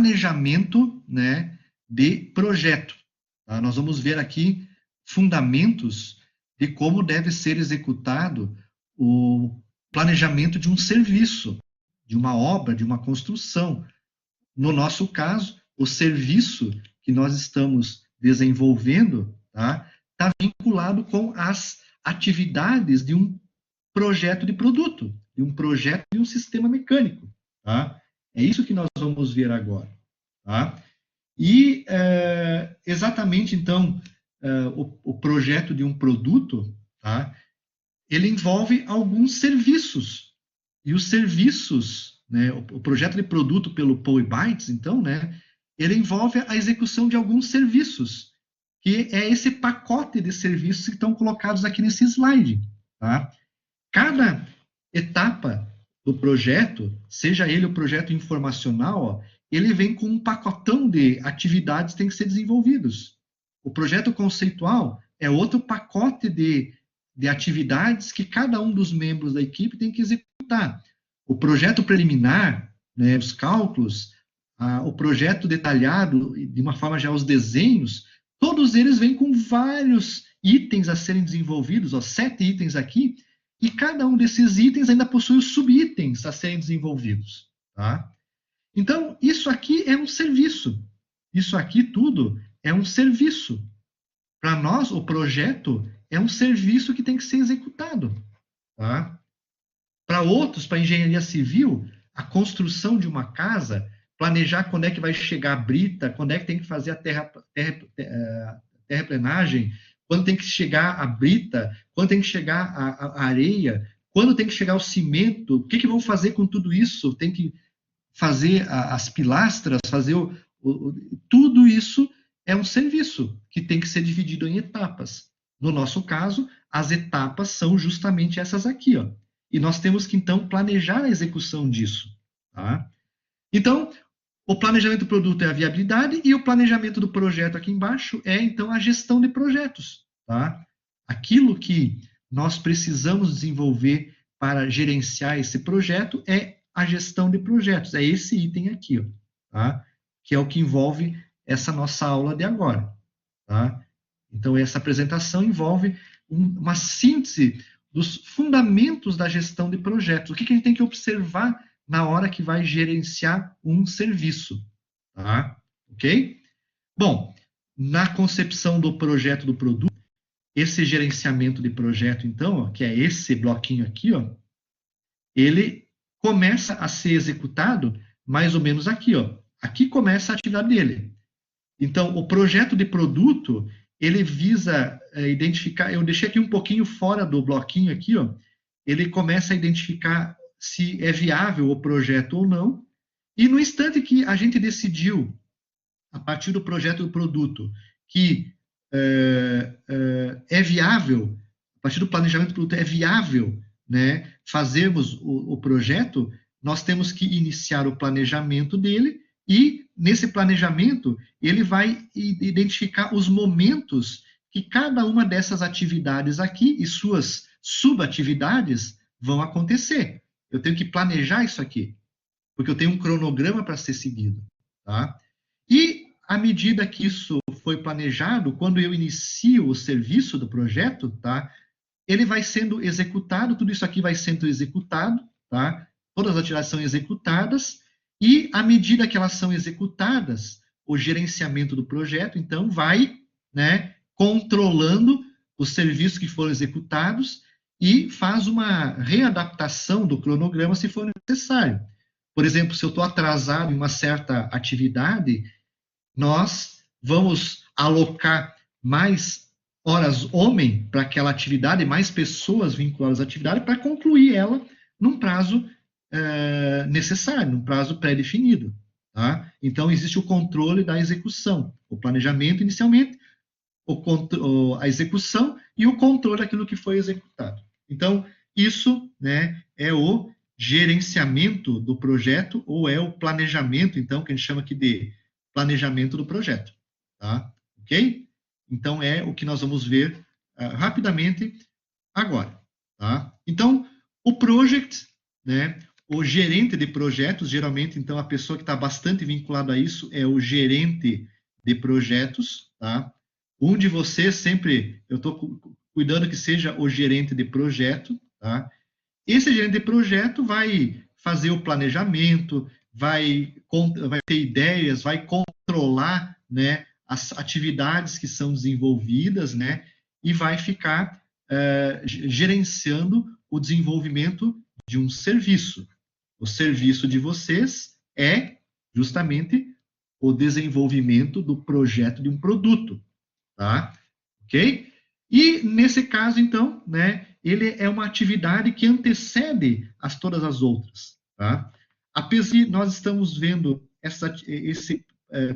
planejamento, né, de projeto. Tá? Nós vamos ver aqui fundamentos de como deve ser executado o planejamento de um serviço, de uma obra, de uma construção. No nosso caso, o serviço que nós estamos desenvolvendo está vinculado com as atividades de um projeto de produto, de um projeto de um sistema mecânico. Tá? É isso que nós vamos ver agora. Tá? E exatamente, então, o projeto de um produto, tá? Ele envolve alguns serviços. E os serviços, né, o projeto de produto pelo PowerBytes, então, né, ele envolve a execução de alguns serviços, que é esse pacote de serviços que estão colocados aqui nesse slide. Tá? Cada etapa do projeto, seja ele o projeto informacional, ó, ele vem com um pacotão de atividades que tem que ser desenvolvidos. O projeto conceitual é outro pacote de atividades que cada um dos membros da equipe tem que executar. O projeto preliminar, né, os cálculos, o projeto detalhado, de uma forma geral, os desenhos, todos eles vêm com vários itens a serem desenvolvidos, ó, 7 itens aqui, e cada um desses itens ainda possui os subitens a serem desenvolvidos. Tá? Então, isso aqui é um serviço. Isso aqui tudo é um serviço. Para nós, o projeto é um serviço que tem que ser executado. Tá? Para outros, para a engenharia civil, a construção de uma casa, planejar quando é que vai chegar a brita, quando é que tem que fazer a terraplenagem, quando tem que chegar a brita, quando tem que chegar a areia, quando tem que chegar o cimento, o que vão fazer com tudo isso? Tem que fazer as pilastras, fazer tudo isso é um serviço que tem que ser dividido em etapas. No nosso caso, as etapas são justamente essas aqui, ó. E nós temos que, então, planejar a execução disso. Tá? Então, o planejamento do produto é a viabilidade e o planejamento do projeto aqui embaixo é, então, a gestão de projetos. Tá? Aquilo que nós precisamos desenvolver para gerenciar esse projeto é a gestão de projetos. É esse item aqui, ó, tá? Que é o que envolve essa nossa aula de agora. Tá? Então, essa apresentação envolve uma síntese dos fundamentos da gestão de projetos. O que a gente tem que observar na hora que vai gerenciar um serviço. Tá? Ok? Bom, na concepção do projeto do produto, esse gerenciamento de projeto, então, ó, que é esse bloquinho aqui, ó, ele começa a ser executado mais ou menos aqui, ó. Aqui começa a atividade dele. Então, o projeto de produto, ele visa identificar, eu deixei aqui um pouquinho fora do bloquinho aqui, ó, ele começa a identificar se é viável o projeto ou não, e no instante que a gente decidiu, a partir do projeto do produto, que é viável, a partir do planejamento do produto, é viável, né, fazermos o projeto, nós temos que iniciar o planejamento dele e, nesse planejamento, ele vai identificar os momentos que cada uma dessas atividades aqui e suas subatividades vão acontecer. Eu tenho que planejar isso aqui, porque eu tenho um cronograma para ser seguido. Tá? E, à medida que isso foi planejado, quando eu inicio o serviço do projeto, tá, ele vai sendo executado, tudo isso aqui vai sendo executado, tá? Todas as atividades são executadas, e à medida que elas são executadas, o gerenciamento do projeto, então, vai, né, controlando os serviços que foram executados e faz uma readaptação do cronograma se for necessário. Por exemplo, se eu estou atrasado em uma certa atividade, nós vamos alocar mais horas homem para aquela atividade, mais pessoas vinculadas à atividade para concluir ela num prazo necessário, num prazo pré-definido. Tá? Então, existe o controle da execução, o planejamento inicialmente, a execução e o controle daquilo que foi executado. Então, isso, né, é o gerenciamento do projeto ou é o planejamento, então, que a gente chama aqui de planejamento do projeto. Tá? Ok? Então, é o que nós vamos ver rapidamente agora. Tá? Então, o project, né, o gerente de projetos, geralmente, então, a pessoa que está bastante vinculada a isso é o gerente de projetos, tá? Um de vocês sempre, eu estou cuidando que seja o gerente de projeto, tá? Esse gerente de projeto vai fazer o planejamento, vai ter ideias, vai controlar, né, as atividades que são desenvolvidas, né, e vai ficar gerenciando o desenvolvimento de um serviço. O serviço de vocês é justamente o desenvolvimento do projeto de um produto, tá? Ok? E nesse caso, então, né, ele é uma atividade que antecede todas as outras, tá? Apesar de nós estamos vendo esse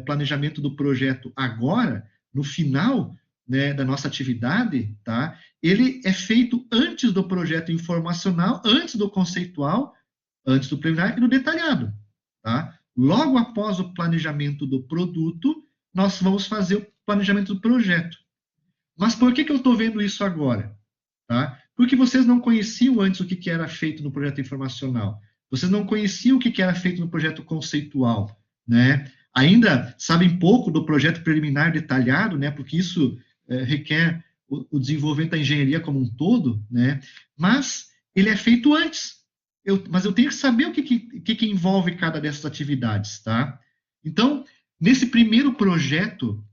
planejamento do projeto agora, no final, né, da nossa atividade, tá? Ele é feito antes do projeto informacional, antes do conceitual, antes do preliminar e do detalhado, tá? Logo após o planejamento do produto, nós vamos fazer o planejamento do projeto. Mas por que eu estou vendo isso agora? Tá? Porque vocês não conheciam antes o que era feito no projeto informacional. Vocês não conheciam o que era feito no projeto conceitual. Né? Ainda sabem pouco do projeto preliminar detalhado, né? Porque isso requer o desenvolvimento da engenharia como um todo, né? Mas ele é feito antes. Mas eu tenho que saber o que envolve cada dessas atividades. Tá? Então, nesse primeiro projeto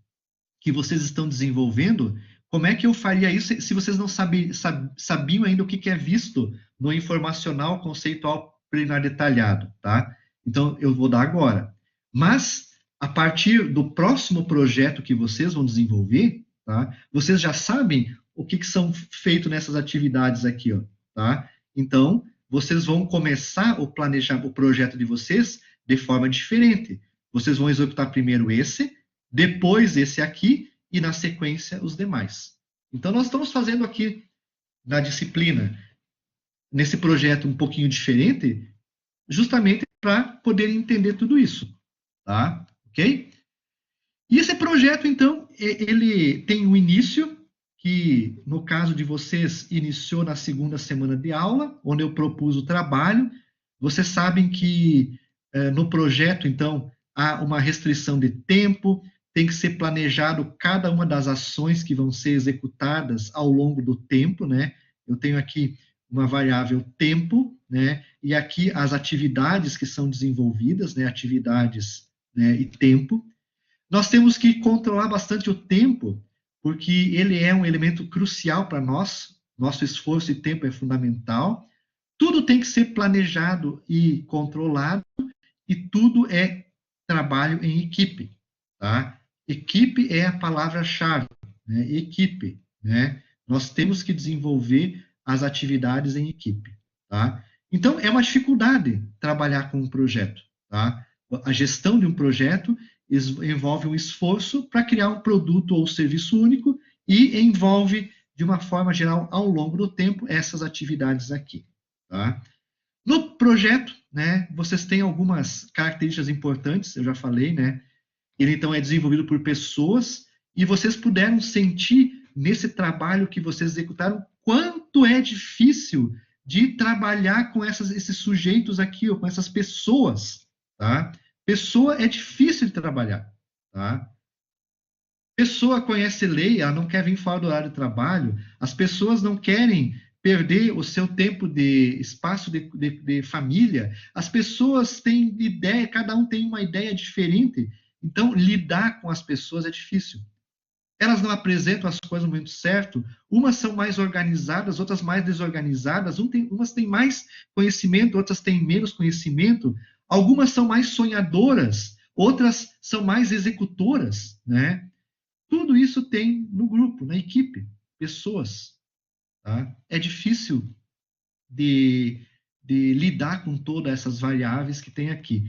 que vocês estão desenvolvendo, como é que eu faria isso se vocês não sabiam ainda o que é visto no informacional, conceitual, preliminar detalhado, tá? Então, eu vou dar agora. Mas, a partir do próximo projeto que vocês vão desenvolver, tá? Vocês já sabem o que são feitos nessas atividades aqui, ó, tá? Então, vocês vão começar o projeto de vocês de forma diferente. Vocês vão executar primeiro esse, depois esse aqui e, na sequência, os demais. Então, nós estamos fazendo aqui, na disciplina, nesse projeto um pouquinho diferente, justamente para poder entender tudo isso, tá? Ok? E esse projeto, então, ele tem um início, que, no caso de vocês, iniciou na segunda semana de aula, onde eu propus o trabalho. Vocês sabem que, no projeto, então, há uma restrição de tempo, tem que ser planejado cada uma das ações que vão ser executadas ao longo do tempo, né? Eu tenho aqui uma variável tempo, né? E aqui as atividades que são desenvolvidas, né? Atividades, né? E tempo. Nós temos que controlar bastante o tempo, porque ele é um elemento crucial para nós. Nosso esforço e tempo é fundamental. Tudo tem que ser planejado e controlado, e tudo é trabalho em equipe, tá? Equipe é a palavra-chave, né? Equipe, né? Nós temos que desenvolver as atividades em equipe, tá? Então, é uma dificuldade trabalhar com um projeto, tá? A gestão de um projeto envolve um esforço para criar um produto ou serviço único e envolve, de uma forma geral, ao longo do tempo, essas atividades aqui, tá? No projeto, né, vocês têm algumas características importantes, eu já falei, né? Ele, então, é desenvolvido por pessoas, e vocês puderam sentir nesse trabalho que vocês executaram quanto é difícil de trabalhar com esses sujeitos aqui, ou com essas pessoas, tá? Pessoa é difícil de trabalhar, tá? Pessoa conhece lei, ela não quer vir fora do horário de trabalho, as pessoas não querem perder o seu tempo de espaço de família, as pessoas têm ideia, cada um tem uma ideia diferente, então lidar com as pessoas é difícil. Elas não apresentam as coisas no momento certo, umas são mais organizadas, outras mais desorganizadas, umas têm mais conhecimento, outras têm menos conhecimento, algumas são mais sonhadoras, outras são mais executoras, né? Tudo isso tem no grupo, na equipe, pessoas. Tá? É difícil de lidar com todas essas variáveis que tem aqui.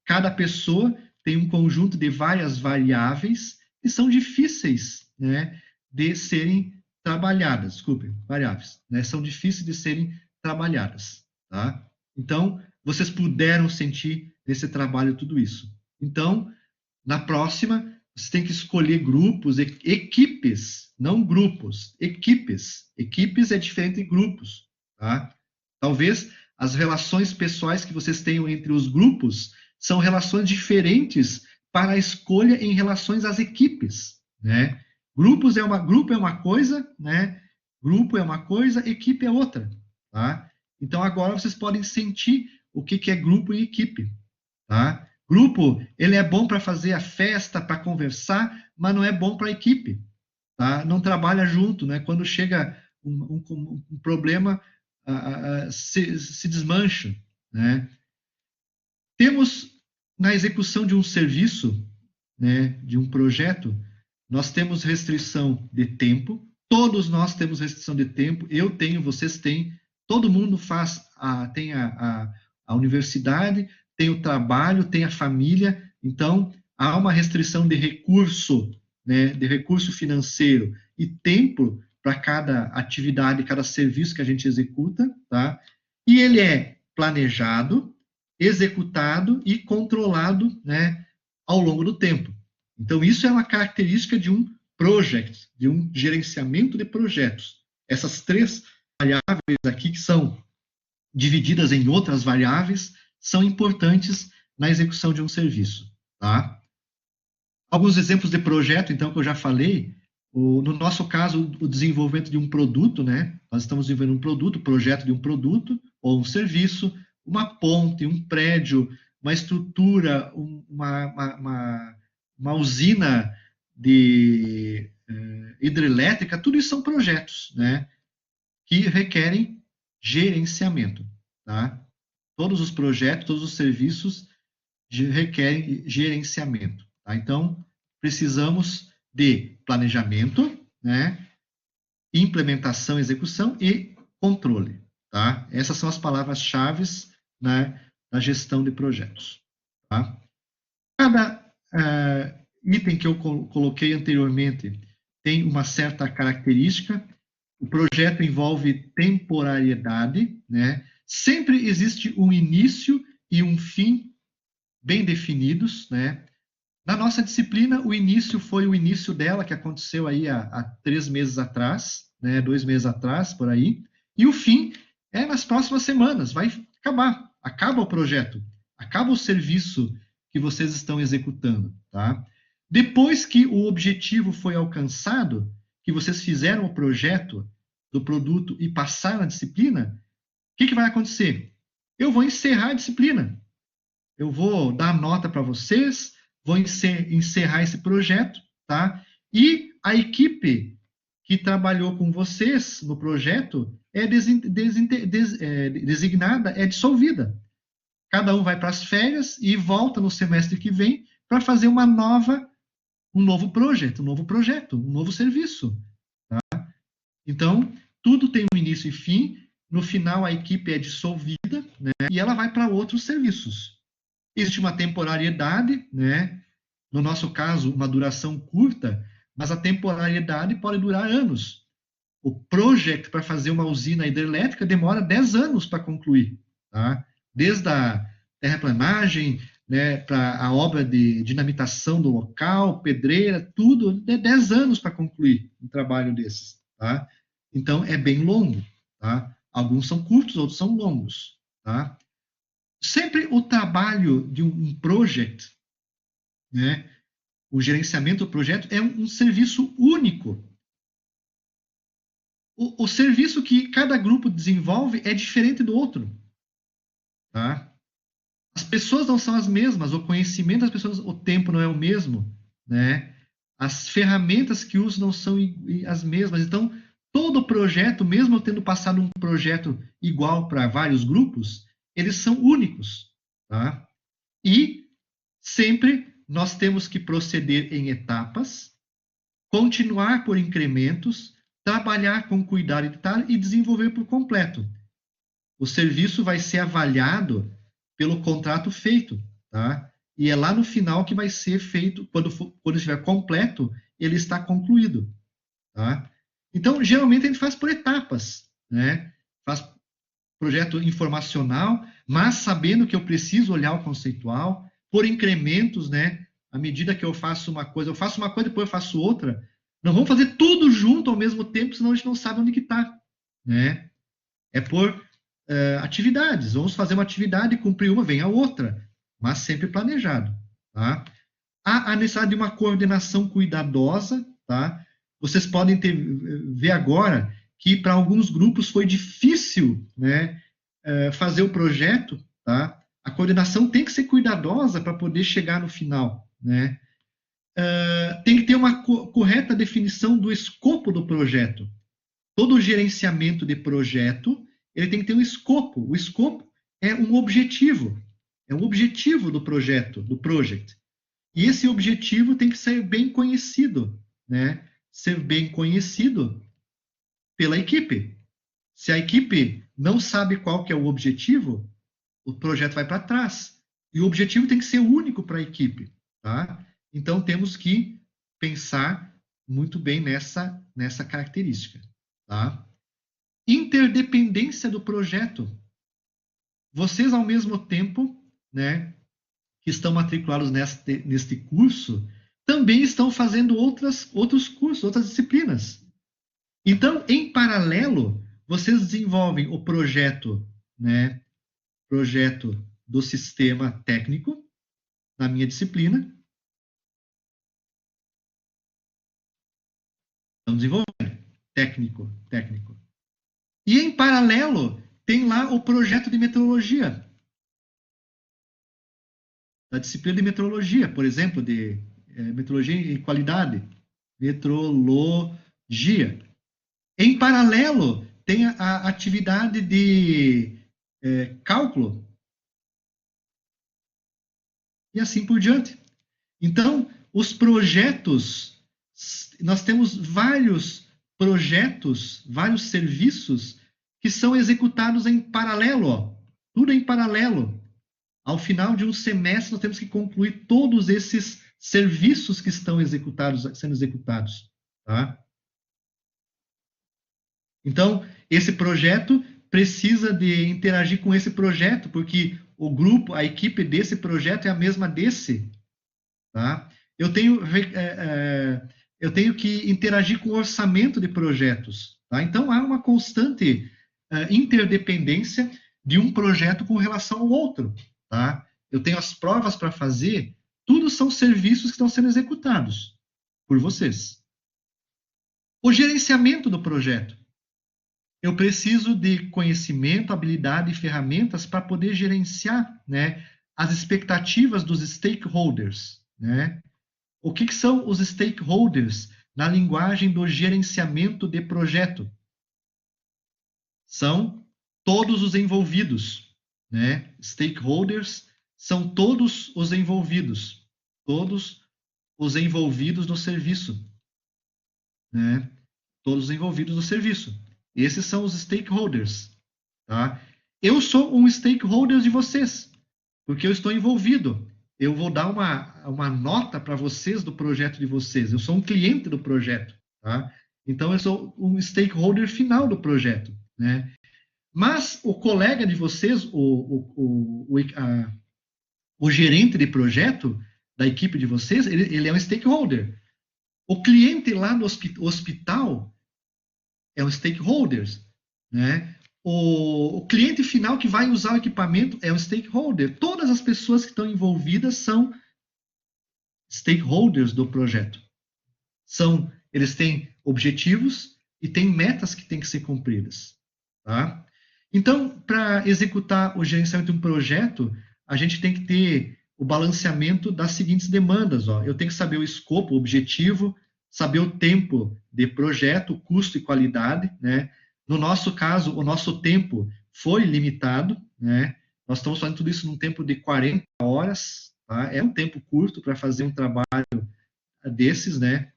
Cada pessoa tem um conjunto de várias variáveis que são difíceis, né, de serem trabalhadas. Desculpe, variáveis, né, são difíceis de serem trabalhadas. Tá? Então, vocês puderam sentir nesse trabalho tudo isso. Então, na próxima, você tem que escolher grupos, equipes, não grupos, equipes. Equipes é diferente de grupos, tá? Talvez as relações pessoais que vocês tenham entre os grupos são relações diferentes para a escolha em relações às equipes, né? Grupo é uma coisa, né? Grupo é uma coisa, equipe é outra, tá? Então agora vocês podem sentir o que é grupo e equipe, tá? Grupo, ele é bom para fazer a festa, para conversar, mas não é bom para a equipe, tá? Não trabalha junto, né? Quando chega um problema, se desmancha, né? Temos, na execução de um serviço, né, de um projeto, nós temos restrição de tempo, todos nós temos restrição de tempo, eu tenho, vocês têm, todo mundo tem a universidade, tem o trabalho, tem a família, então há uma restrição de recurso, né, de recurso financeiro e tempo para cada atividade, cada serviço que a gente executa, tá? E ele é planejado, executado e controlado, né, ao longo do tempo. Então, isso é uma característica de um project, de um gerenciamento de projetos. Essas três variáveis aqui, que são divididas em outras variáveis, são importantes na execução de um serviço, tá? Alguns exemplos de projeto, então, que eu já falei. No nosso caso, o desenvolvimento de um produto, né? Nós estamos desenvolvendo um produto, projeto de um produto ou um serviço, uma ponte, um prédio, uma estrutura, uma usina de hidrelétrica, tudo isso são projetos, né? Que requerem gerenciamento, tá? Todos os projetos, todos os serviços requerem gerenciamento, tá? Então, precisamos de planejamento, né? Implementação, execução e controle, tá? Essas são as palavras-chave, né, da gestão de projetos, tá? Cada item que eu coloquei anteriormente tem uma certa característica. O projeto envolve temporariedade, né? Sempre existe um início e um fim bem definidos, né? Na nossa disciplina, o início foi o início dela, que aconteceu aí há 3 meses atrás, né? 2 meses atrás, por aí. E o fim é nas próximas semanas, vai acabar. Acaba o projeto, acaba o serviço que vocês estão executando, tá? Depois que o objetivo foi alcançado, que vocês fizeram o projeto do produto e passaram a disciplina, o que vai acontecer? Eu vou encerrar a disciplina. Eu vou dar nota para vocês, vou encerrar esse projeto, tá? E a equipe que trabalhou com vocês no projeto é designada, é dissolvida. Cada um vai para as férias e volta no semestre que vem para fazer um novo projeto, um novo serviço, tá? Então, tudo tem um início e fim. No final, a equipe é dissolvida, né? E ela vai para outros serviços. Existe uma temporariedade, né? No nosso caso, uma duração curta, mas a temporariedade pode durar anos. O project para fazer uma usina hidrelétrica demora 10 anos para concluir, tá? Desde a terraplanagem, né, para a obra de dinamitação do local, pedreira, tudo, 10 anos para concluir um trabalho desses, tá? Então, é bem longo, tá? Alguns são curtos, outros são longos, tá? Sempre o trabalho de um project, né, o gerenciamento do projeto é um serviço único. O serviço que cada grupo desenvolve é diferente do outro, tá? As pessoas não são as mesmas, o conhecimento das pessoas, o tempo não é o mesmo, né? As ferramentas que usam não são as mesmas. Então, todo projeto, mesmo tendo passado um projeto igual para vários grupos, eles são únicos, tá? E sempre nós temos que proceder em etapas, continuar por incrementos, trabalhar com cuidado e detalhe e desenvolver por completo. O serviço vai ser avaliado pelo contrato feito, tá? E é lá no final que vai ser feito, quando estiver completo, ele está concluído, tá? Então, geralmente a gente faz por etapas, né? Faz projeto informacional, mas sabendo que eu preciso olhar o conceitual, por incrementos, né? À medida que eu faço uma coisa, depois eu faço outra. Não vamos fazer tudo junto ao mesmo tempo, senão a gente não sabe onde que está, né? É por atividades. Vamos fazer uma atividade, cumprir uma, vem a outra, mas sempre planejado, tá? Há a necessidade de uma coordenação cuidadosa, tá? Vocês podem ver agora que para alguns grupos foi difícil, né, fazer o projeto, tá? A coordenação tem que ser cuidadosa para poder chegar no final, né? Tem que ter uma correta definição do escopo do projeto. Todo gerenciamento de projeto, ele tem que ter um escopo. O escopo é um objetivo do projeto, do project. E esse objetivo tem que ser bem conhecido, né? Ser bem conhecido pela equipe. Se a equipe não sabe qual que é o objetivo, o projeto vai para trás. E o objetivo tem que ser único para a equipe, tá? Então, temos que pensar muito bem nessa característica, tá? Interdependência do projeto. Vocês, ao mesmo tempo, né, que estão matriculados neste curso, também estão fazendo outros cursos, outras disciplinas. Então, em paralelo, vocês desenvolvem o projeto, né, projeto do sistema técnico, na minha disciplina. Estão desenvolvendo técnico. E, em paralelo, tem lá o projeto de metrologia, da disciplina de metrologia, por exemplo, de metrologia e qualidade, metrologia. Em paralelo, tem a atividade de cálculo e assim por diante. Então, os projetos, nós temos vários projetos, vários serviços que são executados em paralelo, ó, tudo em paralelo. Ao final de um semestre, nós temos que concluir todos esses serviços que estão sendo executados. Tá? Então, esse projeto precisa de interagir com esse projeto, porque o grupo, a equipe desse projeto é a mesma desse. Tá? Eu tenho que interagir com o orçamento de projetos. Tá? Então, há uma constante interdependência de um projeto com relação ao outro. Tá? Eu tenho as provas para fazer, tudo são serviços que estão sendo executados por vocês. O gerenciamento do projeto. Eu preciso de conhecimento, habilidade e ferramentas para poder gerenciar, né, as expectativas dos stakeholders. Né? O que são os stakeholders na linguagem do gerenciamento de projeto? São todos os envolvidos. Né? Stakeholders são todos os envolvidos no serviço. Né? Todos os envolvidos no serviço. Esses são os stakeholders. Tá? Eu sou um stakeholder de vocês, porque eu estou envolvido. Eu vou dar uma nota para vocês do projeto de vocês. Eu sou um cliente do projeto. Tá? Então, eu sou um stakeholder final do projeto. Né? Mas o colega de vocês, o gerente de projeto da equipe de vocês, ele é um stakeholder. O cliente lá no hospital é um stakeholder. Né? O cliente final que vai usar o equipamento é um stakeholder. Todas as pessoas que estão envolvidas são stakeholders do projeto. Eles têm objetivos e têm metas que têm que ser cumpridas. Tá? Então, para executar o gerenciamento de um projeto, a gente tem que ter o balanceamento das seguintes demandas. Ó. Eu tenho que saber o escopo, o objetivo, saber o tempo de projeto, custo e qualidade. Né? No nosso caso, o nosso tempo foi limitado. Né? Nós estamos fazendo tudo isso num tempo de 40 horas. Tá? É um tempo curto para fazer um trabalho desses, né?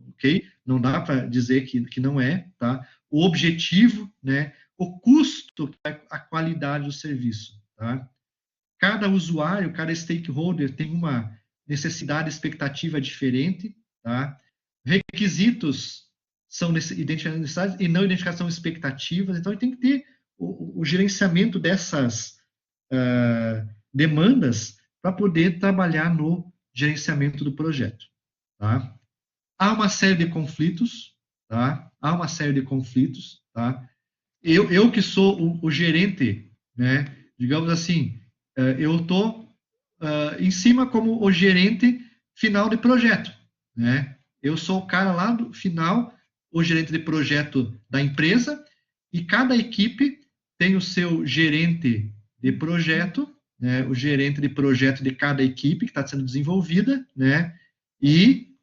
Ok? Não dá para dizer que não é. Tá? O objetivo, né? O custo, a qualidade do serviço. Tá? Cada usuário, cada stakeholder tem uma necessidade, expectativa diferente. Tá? Requisitos são identificação necessidades e não identificação expectativas. Então, tem que ter o gerenciamento dessas demandas para poder trabalhar no gerenciamento do projeto. Tá? Há uma série de conflitos. Tá? Há uma série de conflitos. Tá? eu que sou o gerente, né? Digamos assim, eu estou em cima como o gerente final de projeto, né? Eu sou o cara lá do final, o gerente de projeto da empresa, e cada equipe tem o seu gerente de projeto, né? O gerente de projeto de cada equipe que está sendo desenvolvida, né? E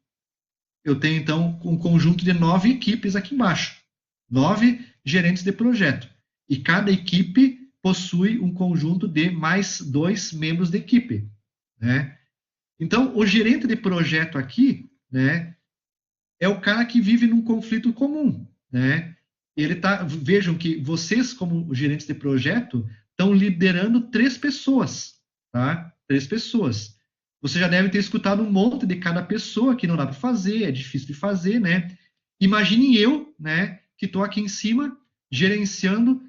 eu tenho, então, um conjunto de 9 equipes aqui embaixo. 9 gerentes de projeto. E cada equipe possui um conjunto de mais 2 membros de equipe. Né? Então, o gerente de projeto aqui, né, é o cara que vive num conflito comum. Né? Ele tá, vejam que vocês, como gerentes de projeto, estão liderando 3 pessoas. Tá? 3 pessoas. Você já deve ter escutado um monte de cada pessoa que não dá para fazer, é difícil de fazer, né? Imagine eu, né, que estou aqui em cima gerenciando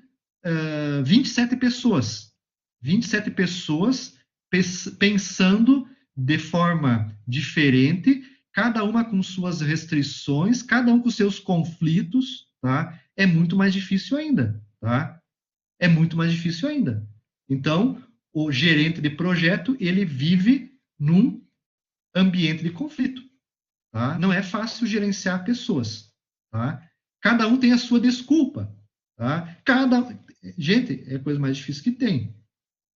27 pessoas. 27 pessoas pensando de forma diferente, cada uma com suas restrições, cada um com seus conflitos, tá? É muito mais difícil ainda, tá? É muito mais difícil ainda. Então, o gerente de projeto, ele vive num ambiente de conflito, tá? Não é fácil gerenciar pessoas, tá? Cada um tem a sua desculpa, tá? Gente, é a coisa mais difícil que tem,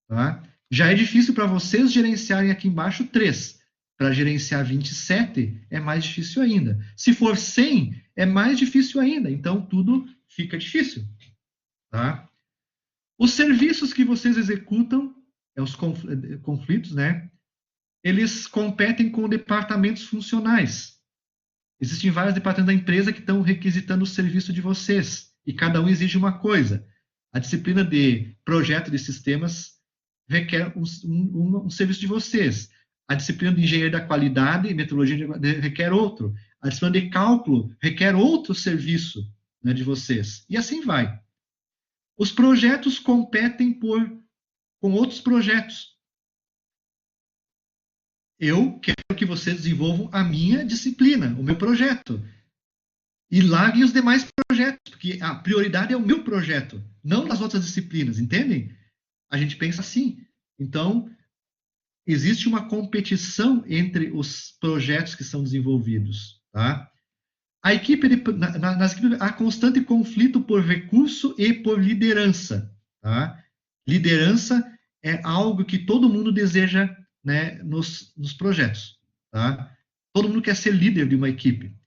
tá? Já é difícil para vocês gerenciarem aqui embaixo 3. Para gerenciar 27 é mais difícil ainda. Se for 100, é mais difícil ainda. Então, tudo fica difícil, tá? Os serviços que vocês executam, os conflitos, né? Eles competem com departamentos funcionais. Existem vários departamentos da empresa que estão requisitando o serviço de vocês, e cada um exige uma coisa. A disciplina de projeto de sistemas requer um serviço de vocês. A disciplina de engenharia da qualidade e metrologia requer outro. A disciplina de cálculo requer outro serviço, né, de vocês. E assim vai. Os projetos competem com outros projetos. Eu quero que vocês desenvolvam a minha disciplina, o meu projeto. E larguem os demais projetos, porque a prioridade é o meu projeto, não das outras disciplinas, entendem? A gente pensa assim. Então, existe uma competição entre os projetos que são desenvolvidos, tá? A equipe nas equipes há constante conflito por recurso e por liderança, tá? Liderança é algo que todo mundo deseja, né, nos projetos, tá? Todo mundo quer ser líder de uma equipe,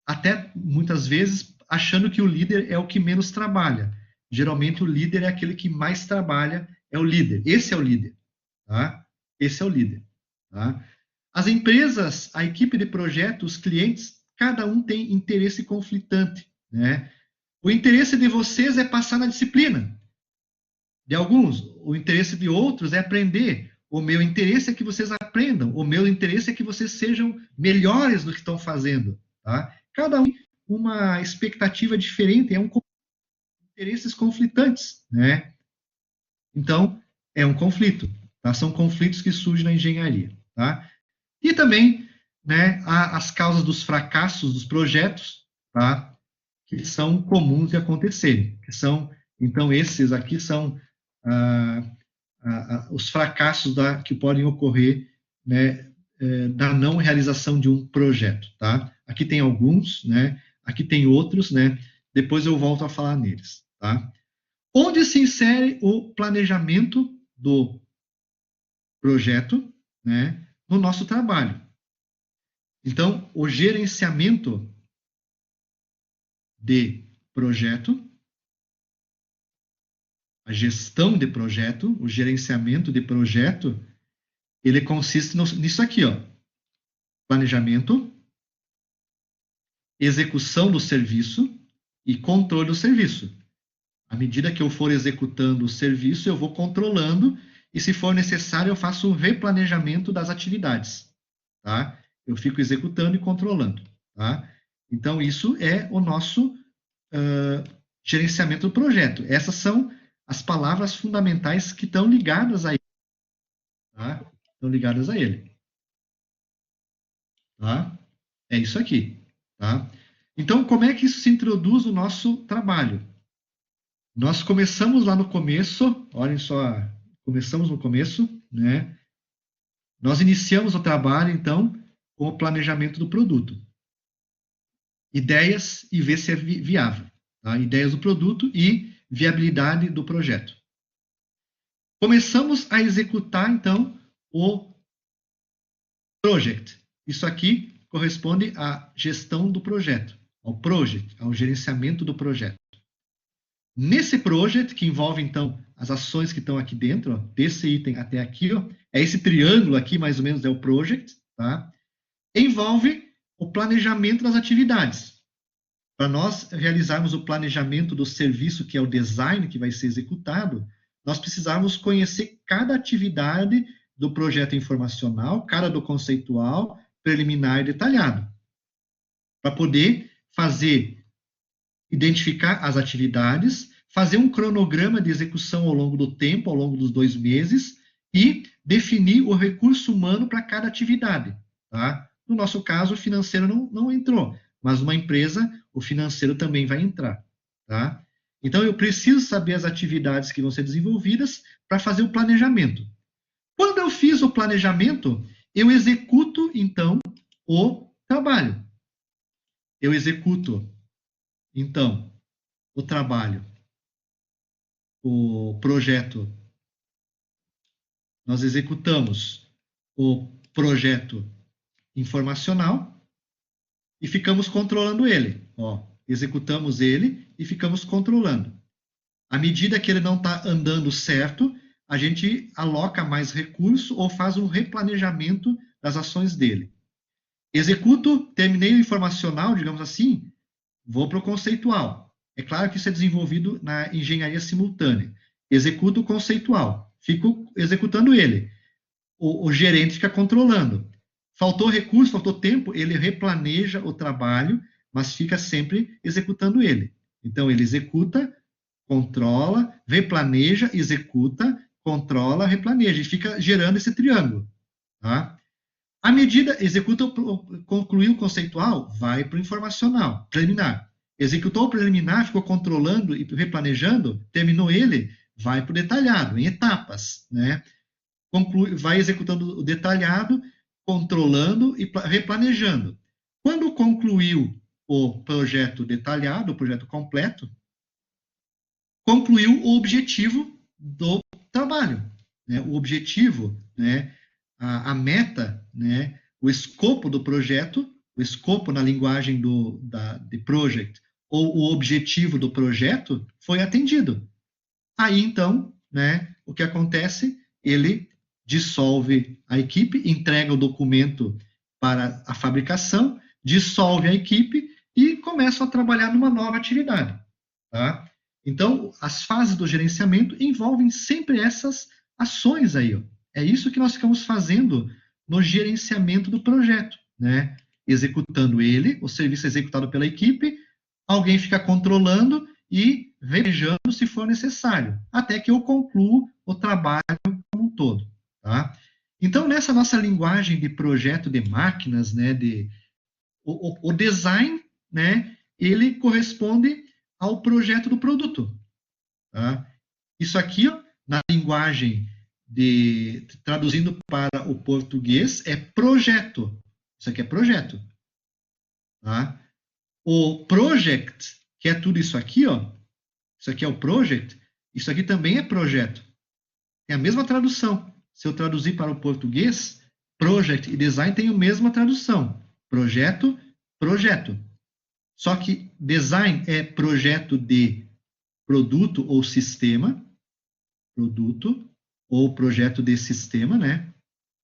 até muitas vezes achando que o líder é o que menos trabalha. Geralmente o líder é aquele que mais trabalha, é o líder. Esse é o líder, tá? Esse é o líder, tá? As empresas, a equipe de projeto, os clientes, cada um tem interesse conflitante, né? O interesse de vocês é passar na disciplina. De alguns, o interesse de outros é aprender. O meu interesse é que vocês aprendam. O meu interesse é que vocês sejam melhores no que estão fazendo, tá? Cada um uma expectativa diferente, interesses conflitantes, né? Então, é um conflito, tá? São conflitos que surgem na engenharia, tá? E também, né, as causas dos fracassos dos projetos, tá? Que são comuns de acontecerem, que são, então, esses aqui são os fracassos que podem ocorrer, né, da não realização de um projeto, tá? Aqui tem alguns, né? Aqui tem outros, né? Depois eu volto a falar neles, tá? Onde se insere o planejamento do projeto, né, no nosso trabalho? Então, o gerenciamento de projeto, a gestão de projeto, o gerenciamento de projeto, ele consiste nisso aqui, ó. Planejamento, execução do serviço e controle do serviço. À medida que eu for executando o serviço, eu vou controlando e, se for necessário, eu faço um replanejamento das atividades, tá? Eu fico executando e controlando, tá? Então, isso é o nosso gerenciamento do projeto. Essas são as palavras fundamentais que estão ligadas a ele, tá? Estão ligadas a ele, tá? É isso aqui, tá? Então, como é que isso se introduz no nosso trabalho? Nós começamos lá no começo, olhem só, começamos no começo, né? Nós iniciamos o trabalho, então, com o planejamento do produto. Ideias e ver se é viável. Tá? Ideias do produto e viabilidade do projeto. Começamos a executar, então, o project. Isso aqui corresponde à gestão do projeto, ao project, ao gerenciamento do projeto. Nesse project, que envolve, então, as ações que estão aqui dentro, ó, desse item até aqui, ó, é esse triângulo aqui, mais ou menos, é o project, tá? Envolve o planejamento das atividades. Para nós realizarmos o planejamento do serviço, que é o design que vai ser executado, nós precisamos conhecer cada atividade do projeto informacional, cada do conceitual, preliminar e detalhado, para poder identificar as atividades, fazer um cronograma de execução ao longo do tempo, ao longo dos 2 meses, e definir o recurso humano para cada atividade. Tá? No nosso caso, o financeiro não entrou, mas numa empresa, o financeiro também vai entrar. Tá? Então, eu preciso saber as atividades que vão ser desenvolvidas para fazer o planejamento. Quando eu fiz o planejamento, eu executo, então, o trabalho. Eu executo, então, o trabalho, o projeto. Nós executamos o projeto informacional e ficamos controlando ele. Ó, executamos ele e ficamos controlando. À medida que ele não está andando certo, a gente aloca mais recurso ou faz um replanejamento das ações dele. Executo, terminei o informacional, digamos assim, vou para o conceitual. É claro que isso é desenvolvido na engenharia simultânea. Executo o conceitual, fico executando ele. O gerente fica controlando. Faltou recurso, faltou tempo, ele replaneja o trabalho, mas fica sempre executando ele. Então, ele executa, controla, replaneja, executa, controla, replaneja, e fica gerando esse triângulo. Tá? À medida, concluiu o conceitual, vai para o informacional, preliminar. Executou o preliminar, ficou controlando e replanejando, terminou ele, vai para o detalhado, em etapas, né? Vai executando o detalhado, controlando e replanejando. Quando concluiu o projeto detalhado, o projeto completo, concluiu o objetivo do trabalho. Né? O objetivo, né? A meta, né? O escopo do projeto, o escopo na linguagem de project, ou o objetivo do projeto foi atendido. Aí, então, né, o que acontece? Ele dissolve a equipe, entrega o documento para a fabricação, dissolve a equipe e começa a trabalhar numa nova atividade. Tá? Então, as fases do gerenciamento envolvem sempre essas ações aí. Ó. É isso que nós ficamos fazendo no gerenciamento do projeto, né? Executando ele, o serviço é executado pela equipe, alguém fica controlando e vejando se for necessário, até que eu concluo o trabalho como um todo. Tá? Então, nessa nossa linguagem de projeto de máquinas, né, o design, né, ele corresponde ao projeto do produto. Tá? Isso aqui, ó, na linguagem traduzindo para o português, é projeto. Isso aqui é projeto. Tá? O project, que é tudo isso aqui, ó, isso aqui é o project, isso aqui também é projeto. É a mesma tradução. Se eu traduzir para o português, project e design têm a mesma tradução. Projeto, projeto. Só que design é projeto de produto ou sistema, produto ou projeto de sistema, né?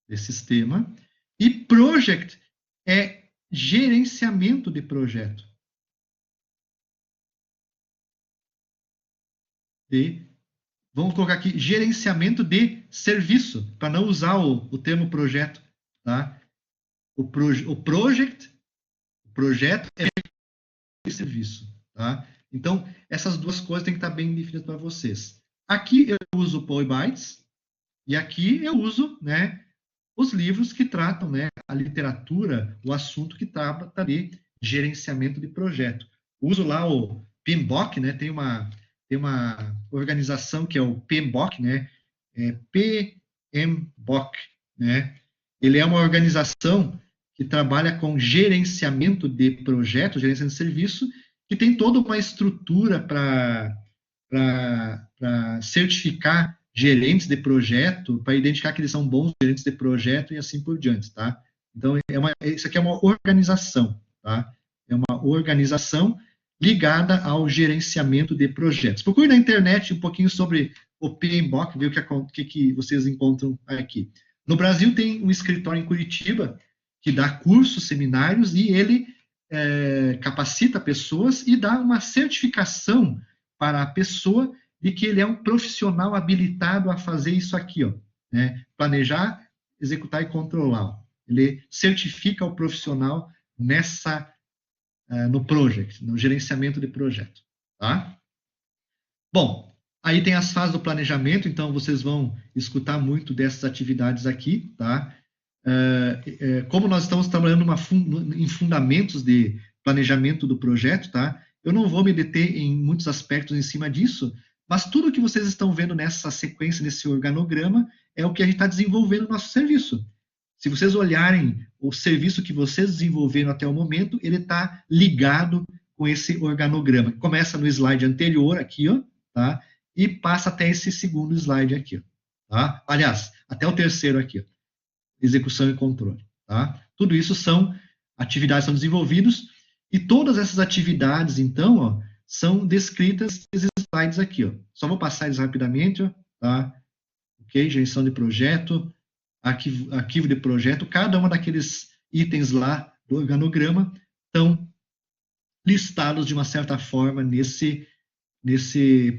De sistema. E project é gerenciamento de projeto. Vamos colocar aqui gerenciamento de serviço, para não usar o termo projeto. Tá? O projeto é de serviço. Tá? Então, essas duas coisas têm que estar bem definidas para vocês. Aqui eu uso o PowerBytes e aqui eu uso, né, os livros que tratam, né, a literatura, o assunto que trata de gerenciamento de projeto. Uso lá o PMBOK, né, tem tem uma organização que é o PMBOK, né? PMBOK, né? Ele é uma organização que trabalha com gerenciamento de projetos, gerenciamento de serviço, que tem toda uma estrutura para certificar gerentes de projeto, para identificar que eles são bons gerentes de projeto e assim por diante, tá? Então, isso aqui é uma organização, tá? É uma organização ligada ao gerenciamento de projetos. Procure na internet um pouquinho sobre o PMBOK, ver o que vocês encontram aqui. No Brasil tem um escritório em Curitiba que dá cursos, seminários, e ele capacita pessoas e dá uma certificação para a pessoa de que ele é um profissional habilitado a fazer isso aqui, ó, né? Planejar, executar e controlar. Ele certifica o profissional no project, no gerenciamento de projeto, tá? Bom, aí tem as fases do planejamento, então vocês vão escutar muito dessas atividades aqui, tá? Como nós estamos trabalhando em fundamentos de planejamento do projeto, tá? Eu não vou me deter em muitos aspectos em cima disso, mas tudo que vocês estão vendo nessa sequência, nesse organograma, é o que a gente está desenvolvendo no nosso serviço. Se vocês olharem o serviço que vocês desenvolveram até o momento, ele está ligado com esse organograma. Começa no slide anterior, aqui, ó, tá? E passa até esse segundo slide aqui, ó, tá? Aliás, até o terceiro aqui, ó. Execução e controle, tá? Tudo isso são atividades que são desenvolvidas, e todas essas atividades, então, ó, são descritas nesses slides aqui, ó. Só vou passar eles rapidamente, ó, tá? Ok? Gestão de projeto, arquivo de projeto, cada uma daqueles itens lá do organograma estão listados de uma certa forma nesse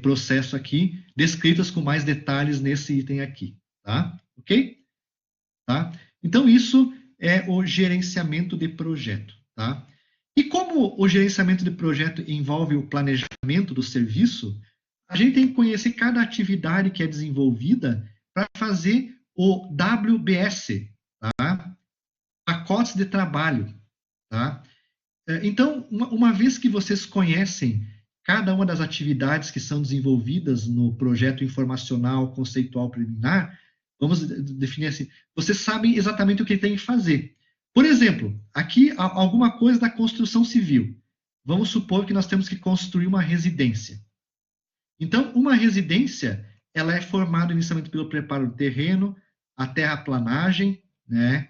processo aqui, descritas com mais detalhes nesse item aqui, tá? Ok? Tá? Então, isso é o gerenciamento de projeto, tá? E como o gerenciamento de projeto envolve o planejamento do serviço, a gente tem que conhecer cada atividade que é desenvolvida para fazer o WBS, tá? Pacotes de trabalho, tá? Então, uma vez que vocês conhecem cada uma das atividades que são desenvolvidas no projeto informacional, conceitual, preliminar, vamos definir assim, vocês sabem exatamente o que tem que fazer. Por exemplo, aqui alguma coisa da construção civil. Vamos supor que nós temos que construir uma residência. Então, uma residência, ela é formada inicialmente pelo preparo do terreno, a terraplanagem, né?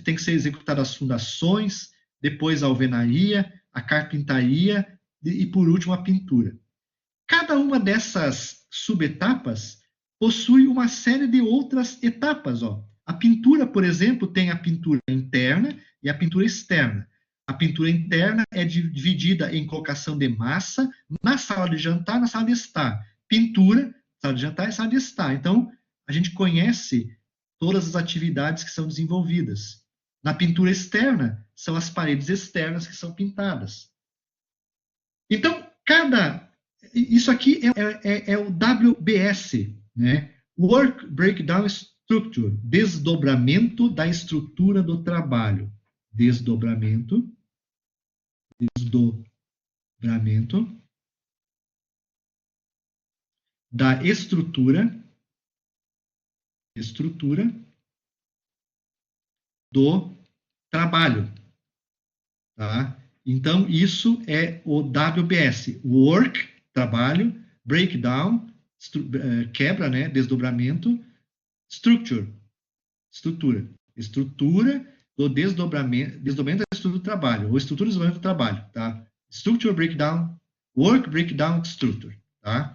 Tem que ser executadas as fundações, depois a alvenaria, a carpintaria e, por último, a pintura. Cada uma dessas subetapas possui uma série de outras etapas, ó. A pintura, por exemplo, tem a pintura interna e a pintura externa. A pintura interna é dividida em colocação de massa na sala de jantar, na sala de estar. Pintura, sala de jantar e sala de estar. Então, a gente conhece todas as atividades que são desenvolvidas. Na pintura externa, são as paredes externas que são pintadas. Então, isso aqui é o WBS, né? Work Breakdown Structure, desdobramento da estrutura do trabalho. Desdobramento da estrutura do trabalho, tá? Então, isso é o WBS, Work, trabalho, Breakdown, quebra, né, desdobramento, Structure, estrutura do desdobramento da estrutura do trabalho, ou estrutura do desdobramento do trabalho, tá? Structure, Breakdown, Work, Breakdown, Structure, tá?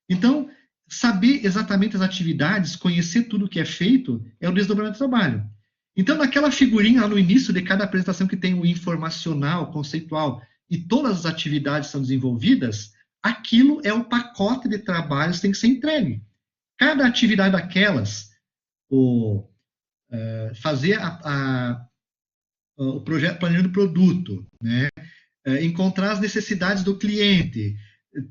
Então, saber exatamente as atividades, conhecer tudo que é feito, é o desdobramento do trabalho. Então, naquela figurinha lá no início de cada apresentação que tem o informacional, conceitual, e todas as atividades são desenvolvidas, aquilo é o pacote de trabalhos que tem que ser entregue. Cada atividade daquelas, fazer o projeto planejamento do produto, né? Encontrar as necessidades do cliente,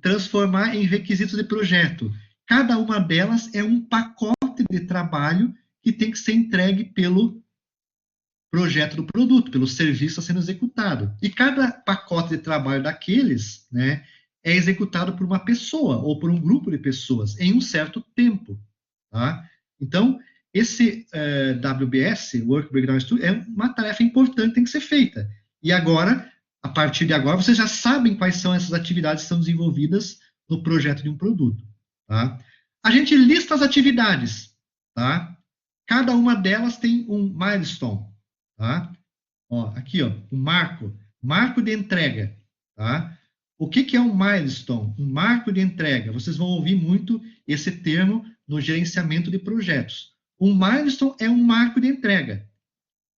transformar em requisitos de projeto. Cada uma delas é um pacote de trabalho que tem que ser entregue pelo projeto do produto, pelo serviço a sendo executado. E cada pacote de trabalho daqueles, né, é executado por uma pessoa ou por um grupo de pessoas em um certo tempo, tá? Então, esse WBS, Work Breakdown Study, é uma tarefa importante, tem que ser feita. E agora, a partir de agora, vocês já sabem quais são essas atividades que são desenvolvidas no projeto de um produto, tá? A gente lista as atividades, tá? Cada uma delas tem um milestone, tá? Ó, aqui, ó, um marco de entrega, tá? O que é um milestone? Um marco de entrega. Vocês vão ouvir muito esse termo no gerenciamento de projetos. Um milestone é um marco de entrega.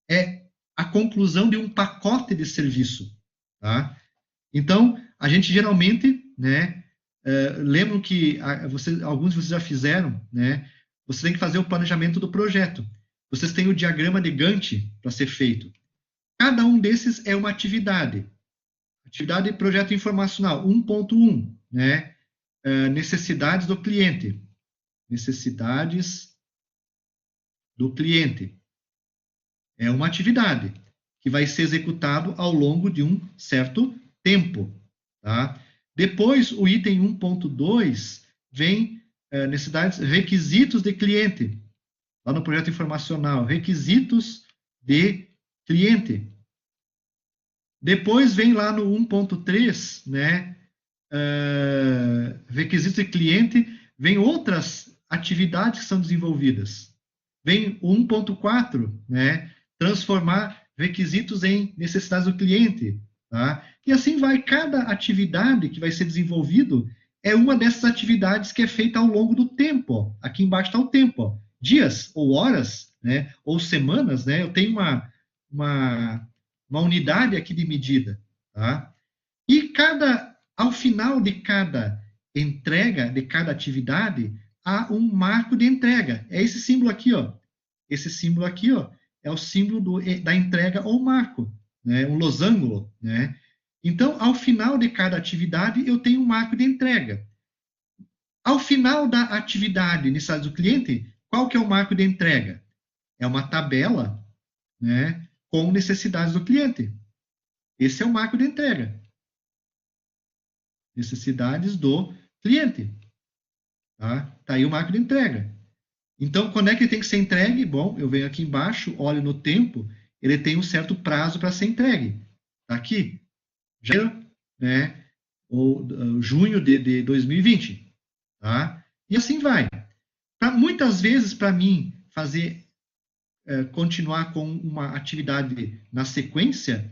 É a conclusão de um pacote de serviço, tá? Então, a gente geralmente, né, lembram que alguns de vocês já fizeram, né? Você tem que fazer o planejamento do projeto. Vocês têm o diagrama de Gantt para ser feito. Cada um desses é uma atividade. Atividade de projeto informacional 1.1, né? Necessidades do cliente. Necessidades do cliente. É uma atividade que vai ser executado ao longo de um certo tempo, tá? Depois, o item 1.2 vem necessidades, requisitos de cliente. Lá no projeto informacional, requisitos de cliente. Depois vem lá no 1.3, né? Requisitos de cliente, vem outras atividades que são desenvolvidas. Vem o 1.4, né? Transformar requisitos em necessidades do cliente, tá? E assim vai, cada atividade que vai ser desenvolvido é uma dessas atividades que é feita ao longo do tempo, ó. Aqui embaixo está o tempo, ó. Dias ou horas, né? Ou semanas, né? Eu tenho uma unidade aqui de medida, tá? E ao final de cada entrega, de cada atividade, há um marco de entrega. É esse símbolo aqui, ó. Esse símbolo aqui, ó, é o símbolo da entrega ou marco, né? Um losango, né? Então, ao final de cada atividade, eu tenho um marco de entrega. Ao final da atividade necessidade do cliente, qual que é o marco de entrega? É uma tabela, né, com necessidades do cliente. Esse é o marco de entrega. Necessidades do cliente. Tá? Tá aí o marco de entrega. Então, quando é que ele tem que ser entregue? Bom, eu venho aqui embaixo, olho no tempo, ele tem um certo prazo para ser entregue. Tá aqui, janeiro, né, ou junho de 2020. Tá? E assim vai. Muitas vezes, para mim, continuar com uma atividade na sequência,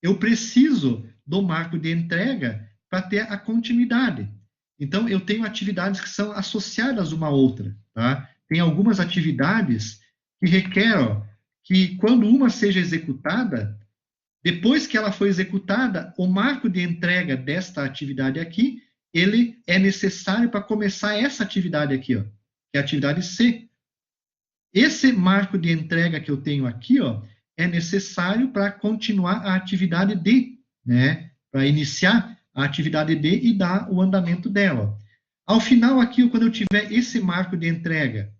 eu preciso do marco de entrega para ter a continuidade. Então, eu tenho atividades que são associadas uma à outra, tá? Tem algumas atividades que requerem que, quando uma seja executada, depois que ela foi executada, o marco de entrega desta atividade aqui, ele é necessário para começar essa atividade aqui, ó, que é a atividade C. Esse marco de entrega que eu tenho aqui, ó, é necessário para continuar a atividade D, né? Para iniciar a atividade D e dar o andamento dela. Ao final aqui, quando eu tiver esse marco de entrega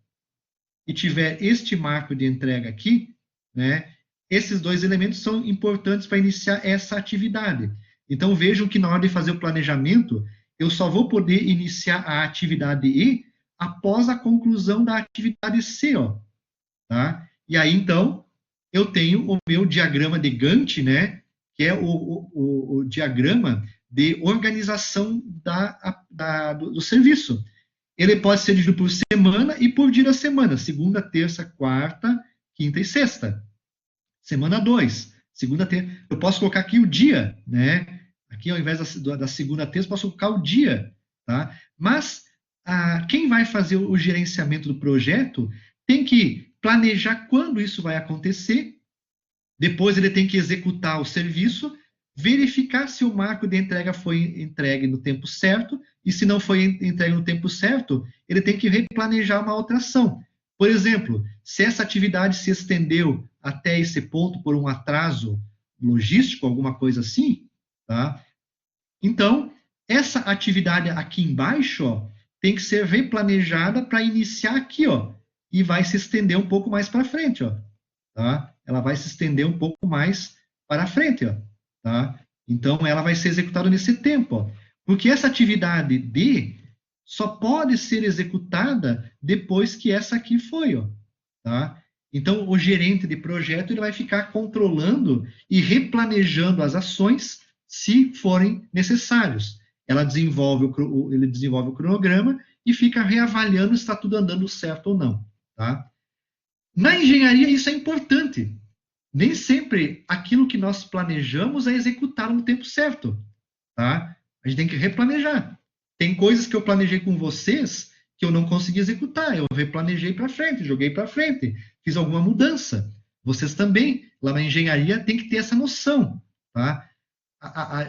e tiver este marco de entrega aqui, né? Esses dois elementos são importantes para iniciar essa atividade. Então, vejam que na hora de fazer o planejamento, eu só vou poder iniciar a atividade E após a conclusão da atividade C, ó. Tá? E aí, então, eu tenho o meu diagrama de Gantt, né? Que é o diagrama de organização do serviço. Ele pode ser dividido por semana e por dia da semana. Segunda, terça, quarta, quinta e sexta. Semana 2. Segunda, terça. Eu posso colocar aqui o dia, né? Aqui, ao invés da segunda a terça, eu posso colocar o dia, tá? Mas quem vai fazer o gerenciamento do projeto tem que planejar quando isso vai acontecer, depois ele tem que executar o serviço, verificar se o marco de entrega foi entregue no tempo certo, e se não foi entregue no tempo certo, ele tem que replanejar uma outra ação. Por exemplo, se essa atividade se estendeu até esse ponto por um atraso logístico, alguma coisa assim, tá? Então, essa atividade aqui embaixo, ó, tem que ser replanejada para iniciar aqui, ó, e vai se estender um pouco mais para frente, ó, tá? Ela vai se estender um pouco mais para frente, ó, tá? Então, ela vai ser executada nesse tempo, ó. Porque essa atividade D só pode ser executada depois que essa aqui foi, ó, tá? Então, o gerente de projeto ele vai ficar controlando e replanejando as ações se forem necessários. Ele desenvolve o cronograma e fica reavaliando se está tudo andando certo ou não, tá? Na engenharia, isso é importante. Nem sempre aquilo que nós planejamos é executado no tempo certo, tá? A gente tem que replanejar. Tem coisas que eu planejei com vocês que eu não consegui executar. Eu replanejei para frente, joguei para frente, fiz alguma mudança. Vocês também, lá na engenharia, tem que ter essa noção, tá?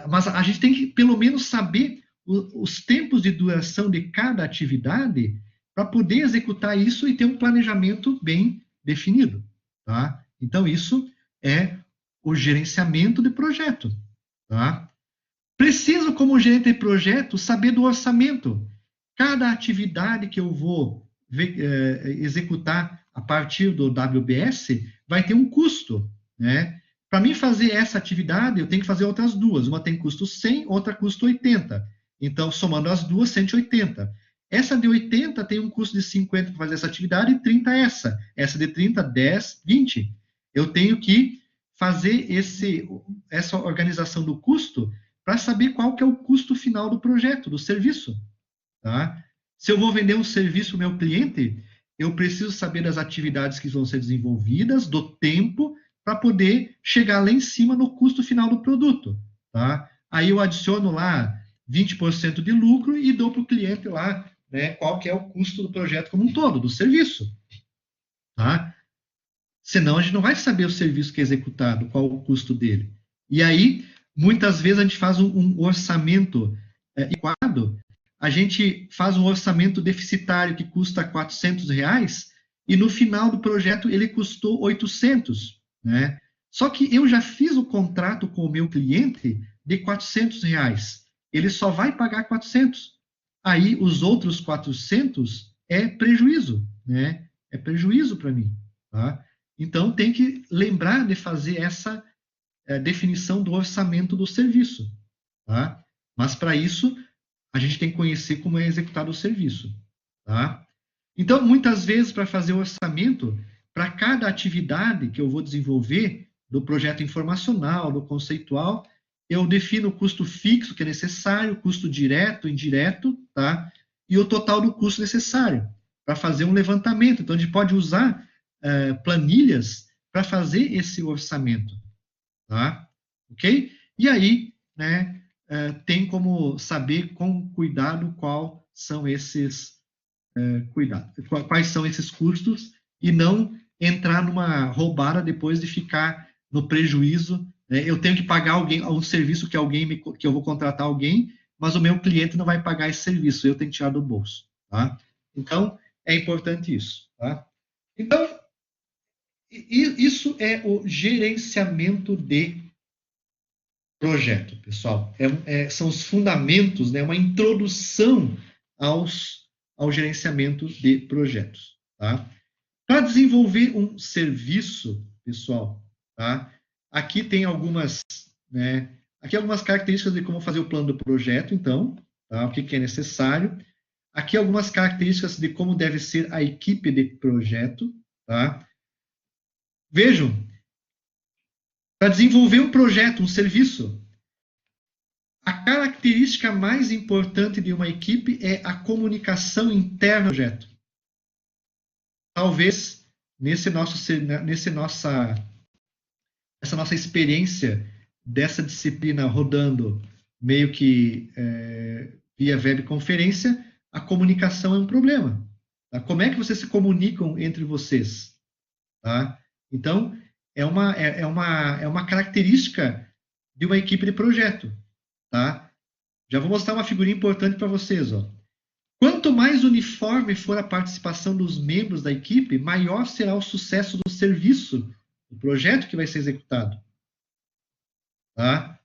Mas a gente tem que, pelo menos, saber os tempos de duração de cada atividade para poder executar isso e ter um planejamento bem definido, tá? Então, isso é o gerenciamento de projeto, tá? Preciso, como gerente de projeto, saber do orçamento. Cada atividade que eu vou executar a partir do WBS vai ter um custo, né? Para mim fazer essa atividade, eu tenho que fazer outras duas. Uma tem custo 100, outra custo 80. Então, somando as duas, 180. Essa de 80 tem um custo de 50 para fazer essa atividade e 30 essa. Essa de 30, 10, 20. Eu tenho que fazer essa organização do custo para saber qual que é o custo final do projeto, do serviço. Tá? Se eu vou vender um serviço ao meu cliente, eu preciso saber das atividades que vão ser desenvolvidas, do tempo, para poder chegar lá em cima no custo final do produto. Tá? Aí eu adiciono lá 20% de lucro e dou para o cliente lá, né, qual que é o custo do projeto como um todo, do serviço. Tá? Senão a gente não vai saber o serviço que é executado, qual o custo dele. E aí, muitas vezes a gente faz um orçamento adequado, a gente faz um orçamento deficitário que custa R$ 400 e no final do projeto ele custou 800, né? Só que eu já fiz o contrato com o meu cliente de R$ 400. Ele só vai pagar 400. Aí os outros 400 é prejuízo, né? É prejuízo para mim, tá? Então tem que lembrar de fazer essa definição do orçamento do serviço, tá? Mas para isso a gente tem que conhecer como é executado o serviço, tá? Então, muitas vezes, para fazer o orçamento, para cada atividade que eu vou desenvolver, do projeto informacional, do conceitual, eu defino o custo fixo que é necessário, custo direto, indireto, tá? E o total do custo necessário, para fazer um levantamento. Então, a gente pode usar planilhas para fazer esse orçamento, tá? Ok? E aí, né, tem como saber com cuidado qual são esses quais são esses custos e não entrar numa roubada depois de ficar no prejuízo. Né? Eu tenho que pagar alguém um serviço que eu vou contratar alguém, mas o meu cliente não vai pagar esse serviço, eu tenho que tirar do bolso. Tá? Então, é importante isso. Tá? Então, isso é o gerenciamento de projeto, pessoal. São os fundamentos, né? Uma introdução ao gerenciamento de projetos. Tá? Para desenvolver um serviço, pessoal, tá? Aqui tem algumas, né? Aqui algumas características de como fazer o plano do projeto, então, tá? O que é necessário. Aqui algumas características de como deve ser a equipe de projeto, tá? Vejam, para desenvolver um projeto, um serviço, a característica mais importante de uma equipe é a comunicação interna do projeto. Talvez essa nossa experiência dessa disciplina rodando meio que via webconferência, a comunicação é um problema. Tá? Como é que vocês se comunicam entre vocês? Tá? Então, é uma característica de uma equipe de projeto. Tá? Já vou mostrar uma figurinha importante para vocês. Ó. Quanto mais uniforme for a participação dos membros da equipe, maior será o sucesso do serviço, do projeto que vai ser executado. Tá?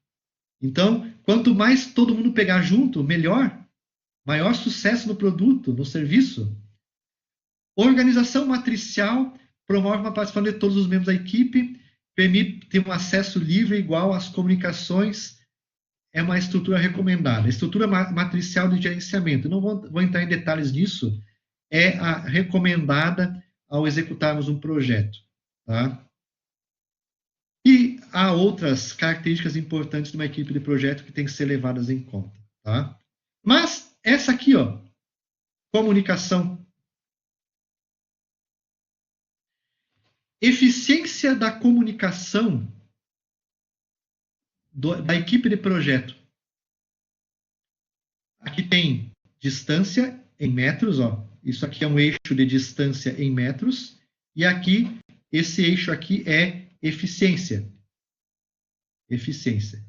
Então, quanto mais todo mundo pegar junto, melhor. Maior sucesso no produto, no serviço. Organização matricial promove uma participação de todos os membros da equipe, permite ter um acesso livre igual às comunicações é uma estrutura recomendada. A estrutura matricial de gerenciamento, não vou entrar em detalhes nisso, é a recomendada ao executarmos um projeto. Tá? E há outras características importantes de uma equipe de projeto que tem que ser levadas em conta. Tá? Mas essa aqui, ó, comunicação. Eficiência da comunicação da equipe de projeto. Aqui tem distância em metros, ó. Isso aqui é um eixo de distância em metros. E aqui, esse eixo aqui é eficiência. Eficiência.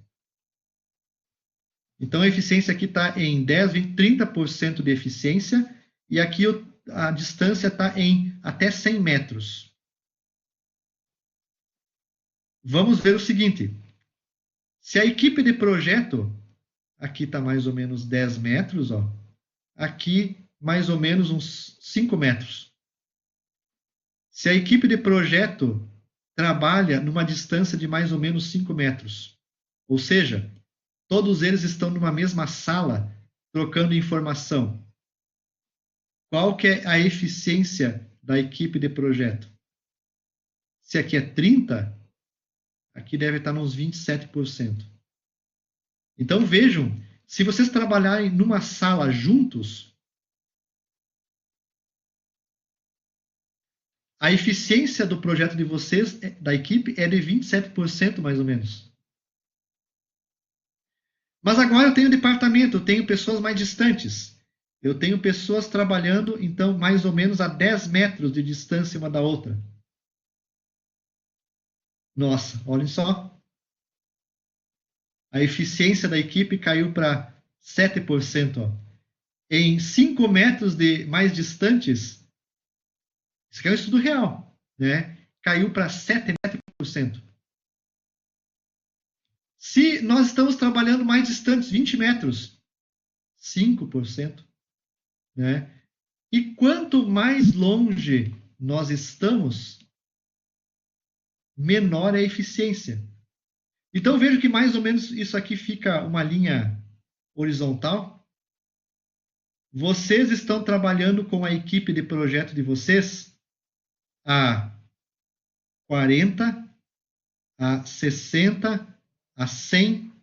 Então, a eficiência aqui está em 10, 20, 30% de eficiência. E aqui a distância está em até 100 metros. Vamos ver o seguinte. Se a equipe de projeto, aqui está mais ou menos 10 metros, ó. Aqui mais ou menos uns 5 metros. Se a equipe de projeto trabalha numa distância de mais ou menos 5 metros, ou seja, todos eles estão numa mesma sala trocando informação, qual que é a eficiência da equipe de projeto? Se aqui é 30, aqui deve estar nos 27%. Então vejam, se vocês trabalharem numa sala juntos, a eficiência do projeto de vocês, da equipe, é de 27% mais ou menos. Mas agora eu tenho departamento, eu tenho pessoas mais distantes. Eu tenho pessoas trabalhando, então, mais ou menos a 10 metros de distância uma da outra. Nossa, olhem só. A eficiência da equipe caiu para 7%. Ó. Em 5 metros de mais distantes, isso aqui é um estudo real, né? Caiu para 7%. Se nós estamos trabalhando mais distantes, 20 metros, 5%. Né? E quanto mais longe nós estamos, menor é a eficiência. Então, vejo que mais ou menos isso aqui fica uma linha horizontal. Vocês estão trabalhando com a equipe de projeto de vocês a 40, a 60, a 100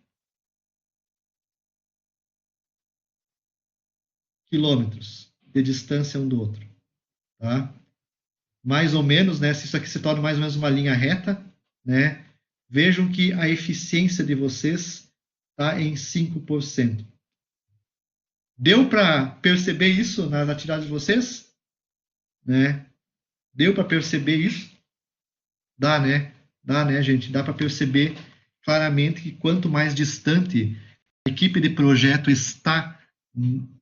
quilômetros de distância um do outro. Tá? Mais ou menos, né, se isso aqui se torna mais ou menos uma linha reta, né, vejam que a eficiência de vocês está em 5%. Deu para perceber isso nas atividades de vocês? Né? Deu para perceber isso? Dá, né? Dá, né, gente? Dá para perceber claramente que quanto mais distante a equipe de projeto está,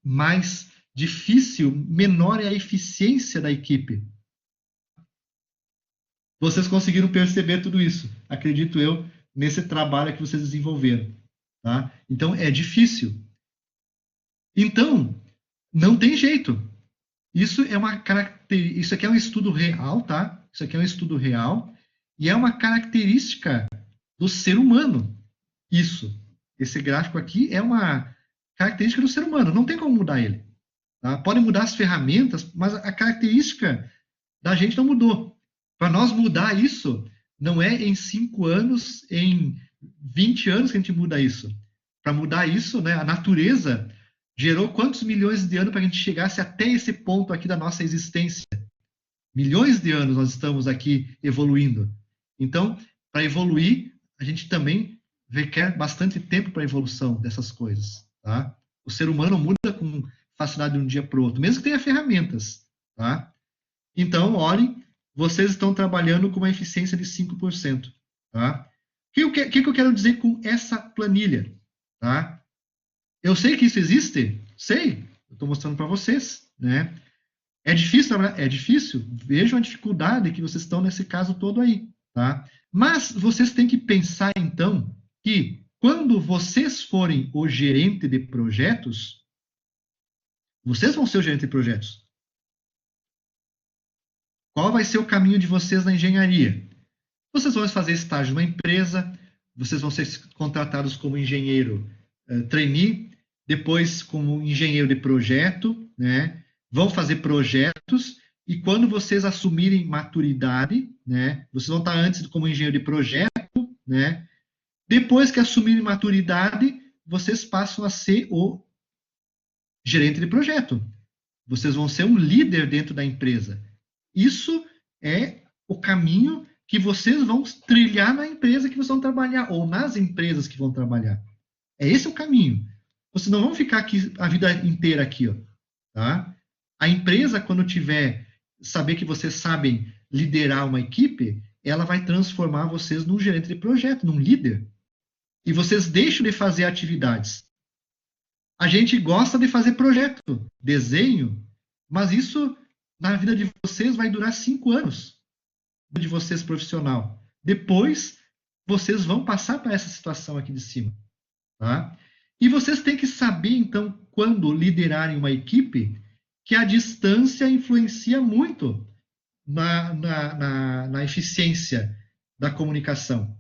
mais difícil, menor é a eficiência da equipe. Vocês conseguiram perceber tudo isso, acredito eu, nesse trabalho que vocês desenvolveram. Tá? Então, é difícil. Então, não tem jeito. Isso é uma característica, isso aqui é um estudo real, tá? Isso aqui é um estudo real e é uma característica do ser humano. Isso. Esse gráfico aqui é uma característica do ser humano, não tem como mudar ele. Tá? Pode mudar as ferramentas, mas a característica da gente não mudou. Para nós mudar isso, não é em 5 anos, em 20 anos que a gente muda isso. Para mudar isso, né, a natureza gerou quantos milhões de anos para que a gente chegasse até esse ponto aqui da nossa existência? Milhões de anos nós estamos aqui evoluindo. Então, para evoluir, a gente também requer bastante tempo para a evolução dessas coisas. Tá? O ser humano muda com facilidade de um dia para o outro, mesmo que tenha ferramentas. Tá? Então, olhem, vocês estão trabalhando com uma eficiência de 5%. Tá? O que eu quero dizer com essa planilha? Tá? Eu sei que isso existe, sei, eu estou mostrando para vocês, né? É difícil, é difícil. Vejam a dificuldade que vocês estão nesse caso todo aí, tá? Mas vocês têm que pensar então que quando vocês forem o gerente de projetos, vocês vão ser o gerente de projetos. Qual vai ser o caminho de vocês na engenharia? Vocês vão fazer estágio numa empresa, vocês vão ser contratados como engenheiro trainee, depois como engenheiro de projeto, né? Vão fazer projetos e quando vocês assumirem maturidade, né? Vocês vão estar antes como engenheiro de projeto, né? Depois que assumirem maturidade, vocês passam a ser o gerente de projeto. Vocês vão ser um líder dentro da empresa. Isso é o caminho que vocês vão trilhar na empresa que vocês vão trabalhar, ou nas empresas que vão trabalhar. É esse o caminho. Vocês não vão ficar aqui a vida inteira aqui, ó, tá? A empresa, quando tiver, saber que vocês sabem liderar uma equipe, ela vai transformar vocês num gerente de projeto, num líder. E vocês deixam de fazer atividades. A gente gosta de fazer projeto, desenho, mas isso na vida de vocês vai durar 5 anos, de vocês profissional. Depois, vocês vão passar para essa situação aqui de cima. Tá? E vocês têm que saber, então, quando liderarem uma equipe, que a distância influencia muito na eficiência da comunicação.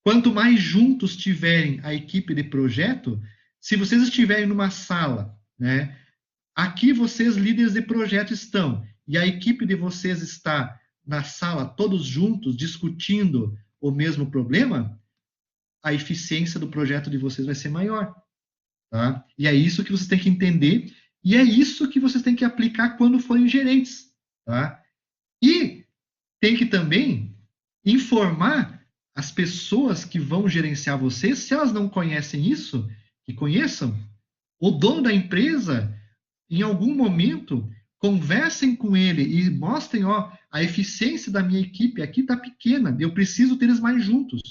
Quanto mais juntos tiverem a equipe de projeto, se vocês estiverem numa sala, né, aqui vocês, líderes de projeto, estão, e a equipe de vocês está na sala, todos juntos, discutindo o mesmo problema, a eficiência do projeto de vocês vai ser maior. Tá? E é isso que vocês têm que entender, e é isso que vocês têm que aplicar quando forem gerentes. Tá? E tem que também informar as pessoas que vão gerenciar vocês, se elas não conhecem isso, que conheçam. O dono da empresa, em algum momento, conversem com ele e mostrem, ó, a eficiência da minha equipe aqui está pequena, eu preciso ter eles mais juntos.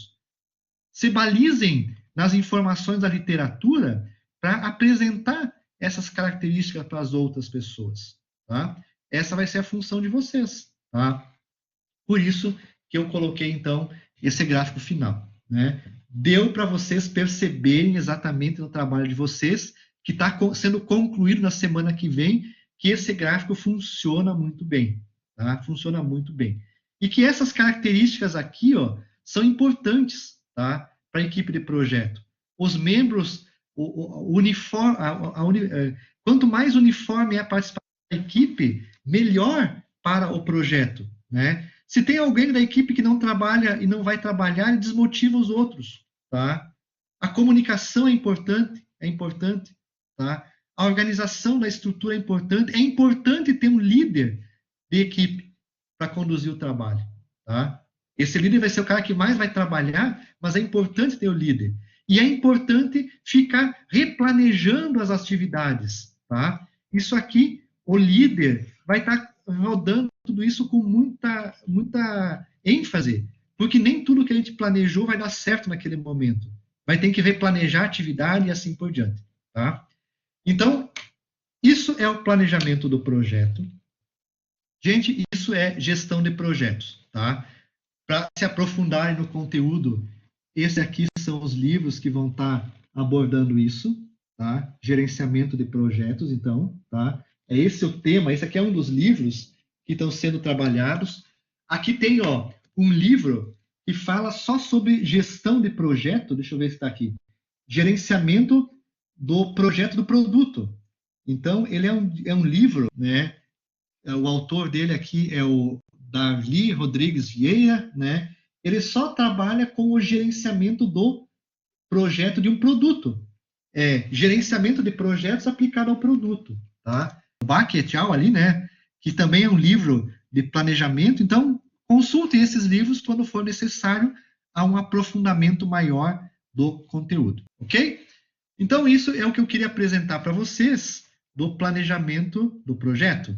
Se balizem nas informações da literatura para apresentar essas características para as outras pessoas. Tá? Essa vai ser a função de vocês. Tá? Por isso que eu coloquei, então, esse gráfico final. Né? Deu para vocês perceberem exatamente no trabalho de vocês, que está sendo concluído na semana que vem, que esse gráfico funciona muito bem. Tá? Funciona muito bem. E que essas características aqui, ó, são importantes, tá? Para a equipe de projeto. Os membros, quanto mais uniforme é a participação da equipe, melhor para o projeto. Né? Se tem alguém da equipe que não trabalha e não vai trabalhar, ele desmotiva os outros. Tá? A comunicação é importante. Tá? A organização da estrutura é importante ter um líder de equipe para conduzir o trabalho. Tá? Esse líder vai ser o cara que mais vai trabalhar, mas é importante ter o líder. E é importante ficar replanejando as atividades. Tá? Isso aqui, o líder vai estar rodando tudo isso com muita ênfase, porque nem tudo que a gente planejou vai dar certo naquele momento. Vai ter que replanejar a atividade e assim por diante. Tá? Então, isso é o planejamento do projeto. Gente, isso é gestão de projetos, tá? Para se aprofundarem no conteúdo, esses aqui são os livros que vão estar abordando isso, tá? Gerenciamento de projetos, então, tá? É esse o tema, esse aqui é um dos livros que estão sendo trabalhados. Aqui tem, ó, um livro que fala só sobre gestão de projeto, deixa eu ver se está aqui. Gerenciamento do projeto do produto. Então, ele é um livro, né? O autor dele aqui é o Darli Rodrigues Vieira, né? Ele só trabalha com o gerenciamento do projeto de um produto. Gerenciamento de projetos aplicado ao produto, tá? O Bach et al. Ali, né? Que também é um livro de planejamento. Então, consultem esses livros quando for necessário a um aprofundamento maior do conteúdo, ok? Então, isso é o que eu queria apresentar para vocês do planejamento do projeto.